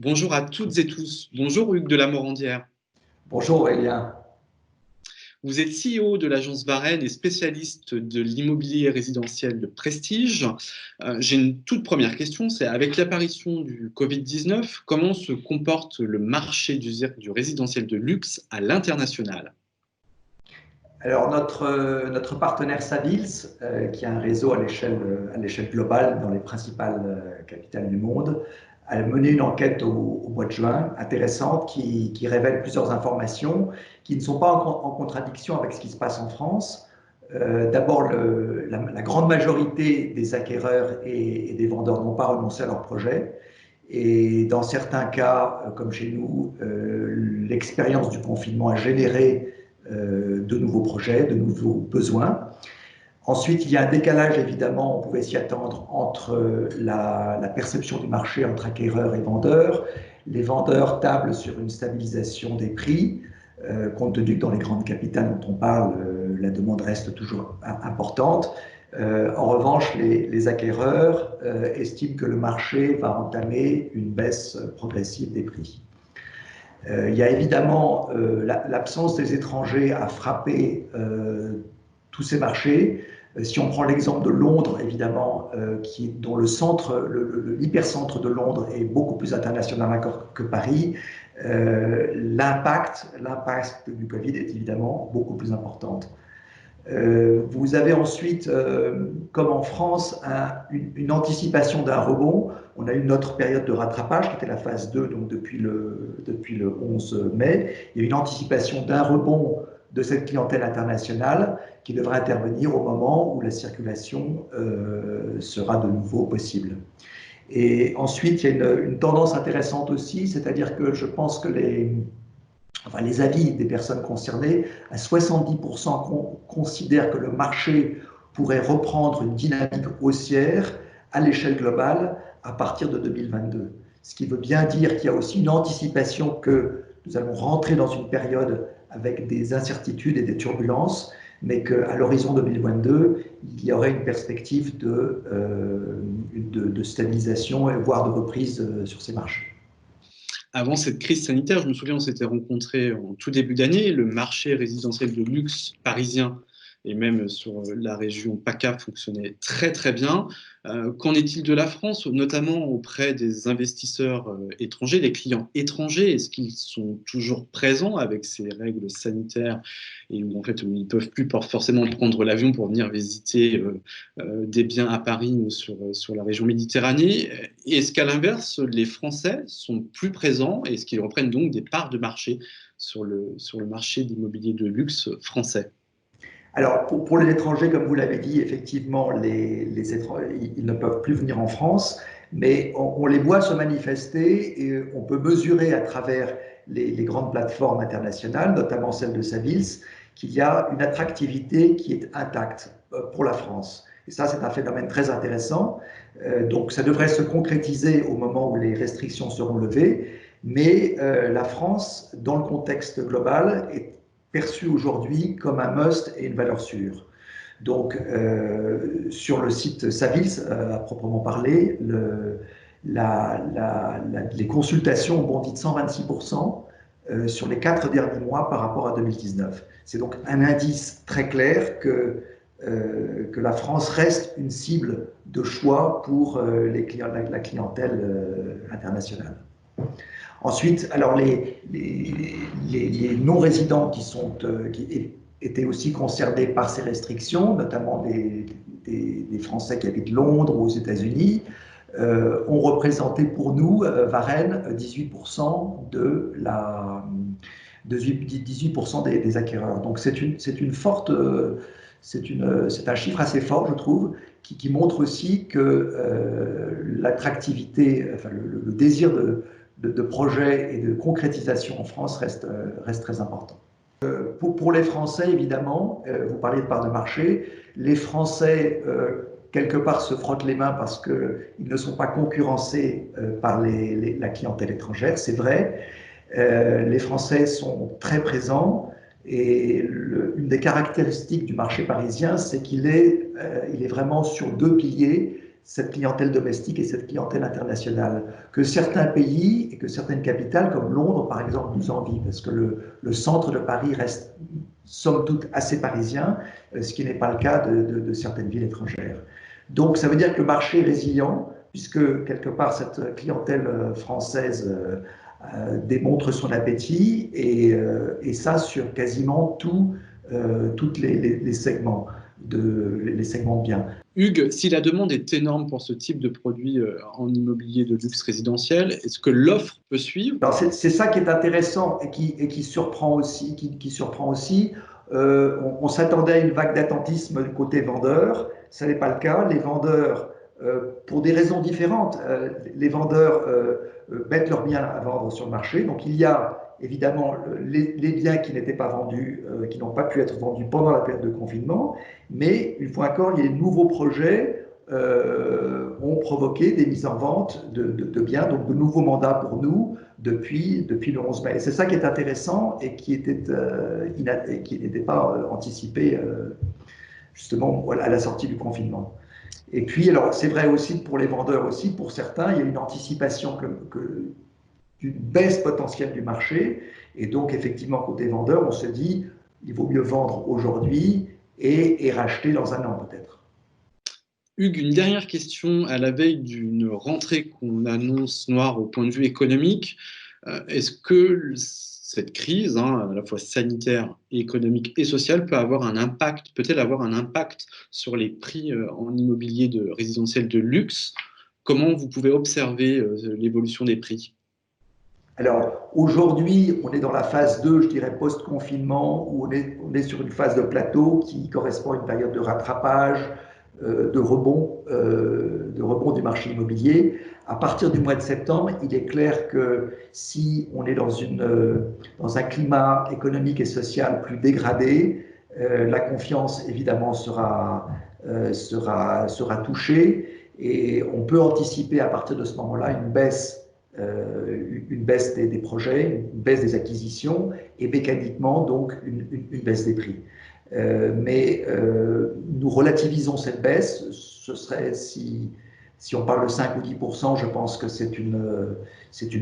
Bonjour à toutes et tous. Bonjour Hugues de la Morandière. Bonjour Aurélien. Vous êtes CEO de l'agence Varenne et spécialiste de l'immobilier résidentiel de prestige. J'ai une toute première question, c'est avec l'apparition du Covid-19, comment se comporte le marché du résidentiel de luxe à l'international? Alors notre partenaire Savills, qui a un réseau à l'échelle globale dans les principales capitales du monde, a mené une enquête au mois de juin intéressante qui révèle plusieurs informations qui ne sont pas en contradiction avec ce qui se passe en France. D'abord, la grande majorité des acquéreurs et des vendeurs n'ont pas renoncé à leur projet. Et dans certains cas, comme chez nous, l'expérience du confinement a généré de nouveaux projets, de nouveaux besoins. Ensuite, il y a un décalage, évidemment, on pouvait s'y attendre, entre la perception du marché entre acquéreurs et vendeurs. Les vendeurs tablent sur une stabilisation des prix, compte tenu que dans les grandes capitales dont on parle, la demande reste toujours importante. En revanche, les acquéreurs estiment que le marché va entamer une baisse progressive des prix. Il y a évidemment l'absence des étrangers a frappé tous ces marchés. Si on prend l'exemple de Londres, évidemment, dont l'hypercentre de Londres est beaucoup plus international que Paris, l'impact du Covid est évidemment beaucoup plus important. Vous avez ensuite, comme en France, une anticipation d'un rebond. On a eu notre période de rattrapage, qui était la phase 2, donc depuis le 11 mai. Il y a une anticipation d'un rebond de cette clientèle internationale qui devrait intervenir au moment où la circulation sera de nouveau possible. Et ensuite, il y a une tendance intéressante aussi, c'est-à-dire que je pense que les avis des personnes concernées, à 70% considèrent que le marché pourrait reprendre une dynamique haussière à l'échelle globale à partir de 2022. Ce qui veut bien dire qu'il y a aussi une anticipation que nous allons rentrer dans une période avec des incertitudes et des turbulences, mais qu'à l'horizon 2022, il y aurait une perspective de stabilisation, voire de reprise sur ces marchés. Avant cette crise sanitaire, je me souviens, on s'était rencontrés en tout début d'année. Le marché résidentiel de luxe parisien et même sur la région PACA fonctionnait très très bien. Qu'en est-il de la France, notamment auprès des investisseurs étrangers, des clients étrangers? Est-ce qu'ils sont toujours présents avec ces règles sanitaires et où en fait ils ne peuvent plus forcément prendre l'avion pour venir visiter des biens à Paris ou sur la région Méditerranée? Et est-ce qu'à l'inverse, les Français sont plus présents? Est-ce qu'ils reprennent donc des parts de marché sur le marché d'immobilier de luxe français? Alors, pour les étrangers, comme vous l'avez dit, effectivement, les étrangers, ils ne peuvent plus venir en France, mais on les voit se manifester et on peut mesurer à travers les grandes plateformes internationales, notamment celle de Savills, qu'il y a une attractivité qui est intacte pour la France. Et ça, c'est un phénomène très intéressant. Donc, ça devrait se concrétiser au moment où les restrictions seront levées, mais la France, dans le contexte global, est perçu aujourd'hui comme un must et une valeur sûre. Donc, sur le site Savills, à proprement parler, les consultations ont bondi de 126% sur les 4 derniers mois par rapport à 2019. C'est donc un indice très clair que la France reste une cible de choix pour la clientèle internationale. Ensuite, alors les non-résidents qui étaient aussi concernés par ces restrictions, notamment des Français qui habitent Londres ou aux États-Unis, ont représenté pour nous, Varenne, 18% 18% des acquéreurs. Donc c'est un chiffre assez fort, je trouve, qui montre aussi que l'attractivité, enfin le désir de projets et de concrétisation en France reste très important. Pour les Français, évidemment, vous parliez de part de marché, les Français, quelque part, se frottent les mains parce qu'ils ne sont pas concurrencés par la clientèle étrangère, c'est vrai. Les Français sont très présents et une des caractéristiques du marché parisien, c'est qu'il est vraiment sur deux piliers. cette clientèle domestique et cette clientèle internationale, que certains pays et que certaines capitales, comme Londres par exemple, nous envient, parce que le centre de Paris reste somme toute assez parisien, ce qui n'est pas le cas de certaines villes étrangères. Donc ça veut dire que le marché est résilient, puisque quelque part cette clientèle française démontre son appétit, et ça sur quasiment tous les segments, les segments de biens. Hugues, si la demande est énorme pour ce type de produit en immobilier de luxe résidentiel, est-ce que l'offre peut suivre? C'est ça qui est intéressant et qui surprend aussi. On s'attendait à une vague d'attentisme du côté vendeur. Ce n'est pas le cas. Les vendeurs, pour des raisons différentes, les vendeurs mettent leurs biens à vendre sur le marché. Donc il y a évidemment les biens qui n'étaient pas vendus, qui n'ont pas pu être vendus pendant la période de confinement. Mais une fois encore, il y a de nouveaux projets ont provoqué des mises en vente de biens, donc de nouveaux mandats pour nous depuis le 11 mai. C'est ça qui est intéressant et qui n'était pas anticipé justement à la sortie du confinement. Et puis, alors c'est vrai aussi pour les vendeurs aussi, pour certains, il y a une anticipation d'une baisse potentielle du marché. Et donc, effectivement, côté vendeur, on se dit, il vaut mieux vendre aujourd'hui et racheter dans un an peut-être. Hugues, une dernière question à la veille d'une rentrée qu'on annonce noire au point de vue économique. Est-ce que cette crise, à la fois sanitaire, économique et sociale, peut-elle avoir un impact sur les prix en immobilier de résidentiel de luxe? Comment vous pouvez observer l'évolution des prix? Alors aujourd'hui, on est dans la phase 2, je dirais post-confinement, où on est sur une phase de plateau qui correspond à une période de rattrapage, de rebond du marché immobilier. À partir du mois de septembre, il est clair que si on est dans un climat économique et social plus dégradé, la confiance évidemment sera touchée, et on peut anticiper à partir de ce moment-là une baisse des projets, une baisse des acquisitions et mécaniquement donc une baisse des prix. Mais nous relativisons cette baisse. Ce serait, si on parle de 5 ou 10%, je pense que c'est une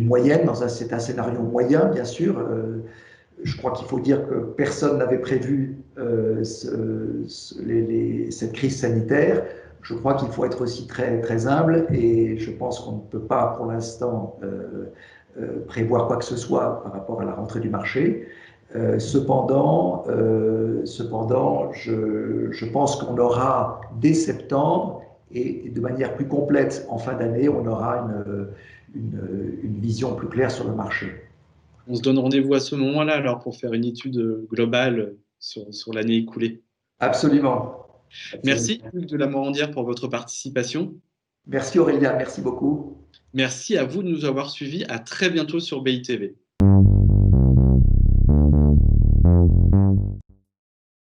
moyenne, c'est un scénario moyen, bien sûr. Je crois qu'il faut dire que personne n'avait prévu cette crise sanitaire. Je crois qu'il faut être aussi très, très humble, et je pense qu'on ne peut pas pour l'instant prévoir quoi que ce soit par rapport à la rentrée du marché. Cependant, je pense qu'on aura dès septembre et de manière plus complète en fin d'année, on aura une vision plus claire sur le marché. On se donne rendez-vous à ce moment-là alors pour faire une étude globale sur l'année écoulée. Absolument. Merci Absolument. Hugues de la Morandière pour votre participation. Merci Aurélien, merci beaucoup. Merci à vous de nous avoir suivis. À très bientôt sur BITV.